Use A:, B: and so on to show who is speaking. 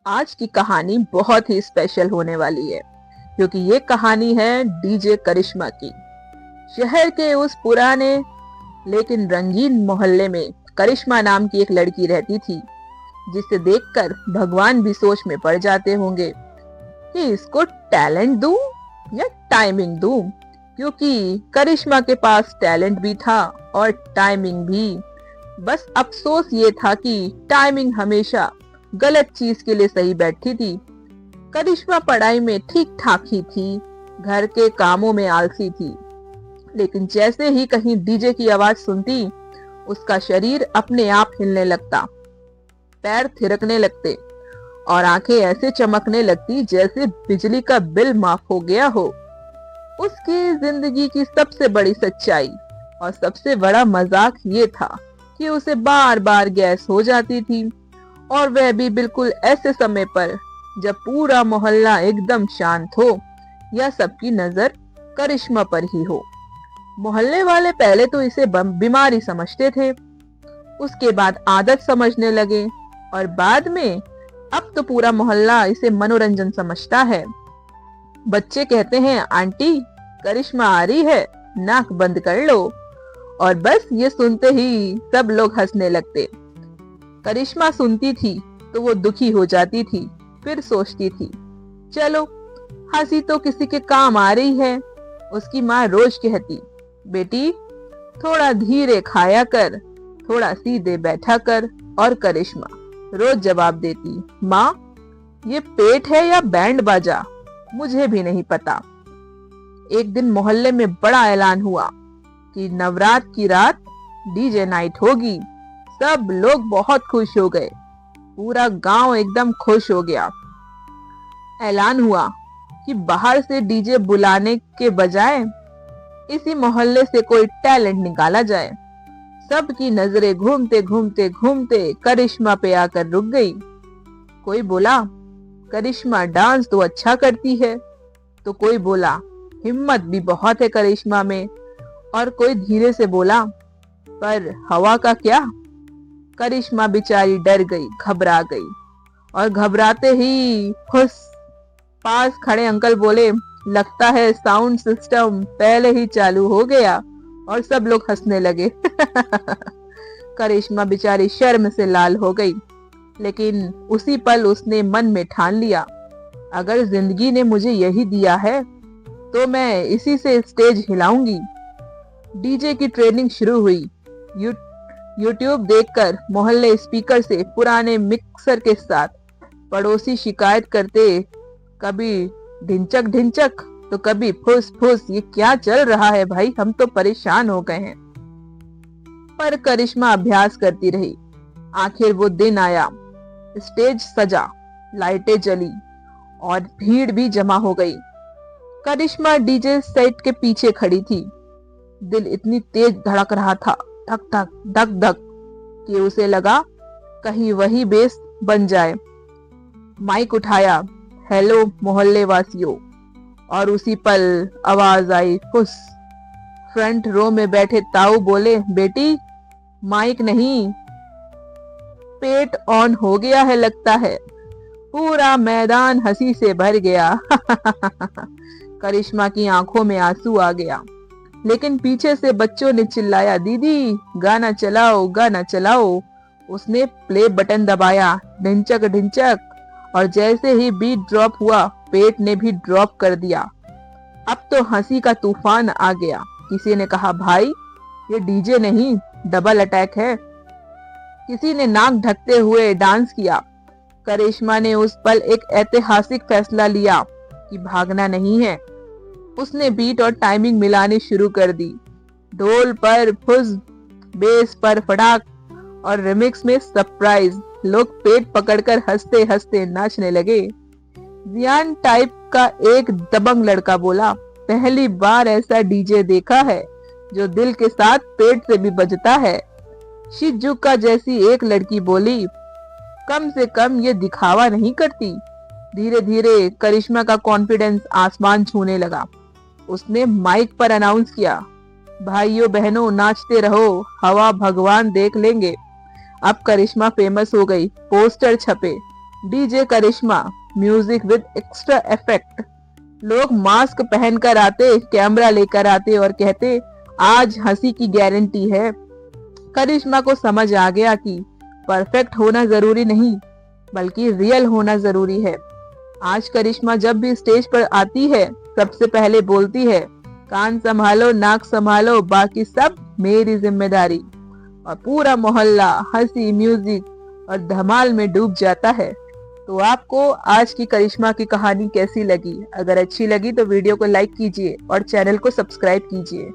A: आज की कहानी बहुत ही स्पेशल होने वाली है क्योंकि ये कहानी है डीजे करिश्मा की। शहर के उस पुराने लेकिन रंगीन मोहल्ले में करिश्मा नाम की एक लड़की रहती थी, जिसे देखकर भगवान भी सोच में पड़ जाते होंगे कि इसको टैलेंट दूं या टाइमिंग दूं, क्योंकि करिश्मा के पास टैलेंट भी था और टाइमिंग भी। बस अफसोस ये था कि टाइमिंग हमेशा गलत चीज के लिए सही बैठती थी। करिश्मा पढ़ाई में ठीक ठाक ही थी, घर के कामों में आलसी थी, लेकिन जैसे ही कहीं डीजे की आवाज सुनती, उसका शरीर अपने आप हिलने लगता, पैर थिरकने लगते और आंखें ऐसे चमकने लगती जैसे बिजली का बिल माफ हो गया हो। उसकी जिंदगी की सबसे बड़ी सच्चाई और सबसे बड़ा मजाक ये था कि उसे बार बार गैस हो जाती थी, और वह भी बिल्कुल ऐसे समय पर जब पूरा मोहल्ला एकदम शांत हो या सबकी नजर करिश्मा पर ही हो। मोहल्ले वाले पहले तो इसे बीमारी समझते थे, उसके बाद आदत समझने लगे और बाद में अब तो पूरा मोहल्ला इसे मनोरंजन समझता है। बच्चे कहते हैं, आंटी करिश्मा आ रही है, नाक बंद कर लो, और बस ये सुनते ही सब लोग हंसने लगते। करिश्मा सुनती थी तो वो दुखी हो जाती थी, फिर सोचती थी, चलो हंसी तो किसी के काम आ रही है। उसकी माँ रोज कहती, बेटी थोड़ा धीरे खाया कर, थोड़ा सीधे बैठा कर, और करिश्मा रोज जवाब देती, माँ ये पेट है या बैंड बाजा, मुझे भी नहीं पता। एक दिन मोहल्ले में बड़ा ऐलान हुआ कि नवरात्र की रात डीजे नाइट होगी। सब लोग बहुत खुश हो गए, पूरा गांव एकदम खुश हो गया। ऐलान हुआ कि बाहर से डीजे बुलाने के बजाय इसी मोहल्ले से कोई टैलेंट निकाला जाए। सबकी नजरें घूमते घूमते घूमते करिश्मा पे आकर रुक गई। कोई बोला, करिश्मा डांस तो अच्छा करती है, तो कोई बोला, हिम्मत भी बहुत है करिश्मा में, और कोई धीरे से बोला, पर हवा का क्या। करिश्मा बेचारी डर गई, घबरा गई, और घबराते ही फुस। पास खड़े अंकल बोले, लगता है साउंड सिस्टम पहले ही चालू हो गया, और सब लोग हंसने लगे। करिश्मा बेचारी शर्म से लाल हो गई, लेकिन उसी पल उसने मन में ठान लिया, अगर जिंदगी ने मुझे यही दिया है तो मैं इसी से स्टेज हिलाऊंगी। डीजे की ट्रेनिंग शुरू हुई। यूट्यूब देखकर मोहल्ले स्पीकर से पुराने मिक्सर के साथ पड़ोसी शिकायत करते, कभी ढिंचक ढिंचक तो कभी फुस फुस, ये क्या चल रहा है भाई, हम तो परेशान हो गए हैं। पर करिश्मा अभ्यास करती रही। आखिर वो दिन आया, स्टेज सजा, लाइटें जली और भीड़ भी जमा हो गई। करिश्मा डीजे सेट के पीछे खड़ी थी। दिल इतनी तेज धड़क रहा था, धक धक धक धक, कि उसे लगा कहीं वही बेस बन जाए। माइक उठाया, हेलो मोहल्ले वासियों, और उसी पल आवाज आई, फुस। फ्रंट रो में बैठे ताऊ बोले, बेटी माइक नहीं, पेट ऑन हो गया है लगता है। पूरा मैदान हंसी से भर गया। करिश्मा की आंखों में आंसू आ गया, लेकिन पीछे से बच्चों ने चिल्लाया, दीदी गाना चलाओ गाना चलाओ। उसने प्ले बटन दबाया, ढिंचक ढिंचक, और जैसे ही बीट ड्रॉप हुआ, पेट ने भी ड्रॉप कर दिया। अब तो हंसी का तूफान आ गया। किसी ने कहा, भाई ये डीजे नहीं डबल अटैक है। किसी ने नाक ढकते हुए डांस किया। करिश्मा ने उस पल एक ऐतिहासिक फैसला लिया कि भागना नहीं है। उसने बीट और टाइमिंग मिलानी शुरू कर दी। ढोल पर फुस, बेस पर फटाक, और रिमिक्स में सरप्राइज। लोग पेट पकड़कर हंसते हंसते नाचने लगे। जियान टाइप का एक दबंग लड़का बोला, पहली बार ऐसा डीजे देखा है जो दिल के साथ पेट से भी बजता है। शिजुका जैसी एक लड़की बोली, कम से कम ये दिखावा नहीं करती। धीरे धीरे करिश्मा का कॉन्फिडेंस आसमान छूने लगा। उसने माइक पर अनाउंस किया, भाइयों बहनों नाचते रहो, हवा भगवान देख लेंगे। अब करिश्मा फेमस हो गई, पोस्टर छपे, DJ Karishma music with extra effect. लोग मास्क पहनकर आते, कैमरा लेकर आते और कहते आज हंसी की गारंटी है। करिश्मा को समझ आ गया कि परफेक्ट होना जरूरी नहीं बल्कि रियल होना जरूरी है। आज करिश्मा जब भी स्टेज पर आती है सबसे पहले बोलती है कान संभालो नाक संभालो बाकी सब मेरी जिम्मेदारी। और पूरा मोहल्ला हंसी म्यूजिक और धमाल में डूब जाता है। तो आपको आज की करिश्मा की कहानी कैसी लगी? अगर अच्छी लगी तो वीडियो को लाइक कीजिए और चैनल को सब्सक्राइब कीजिए।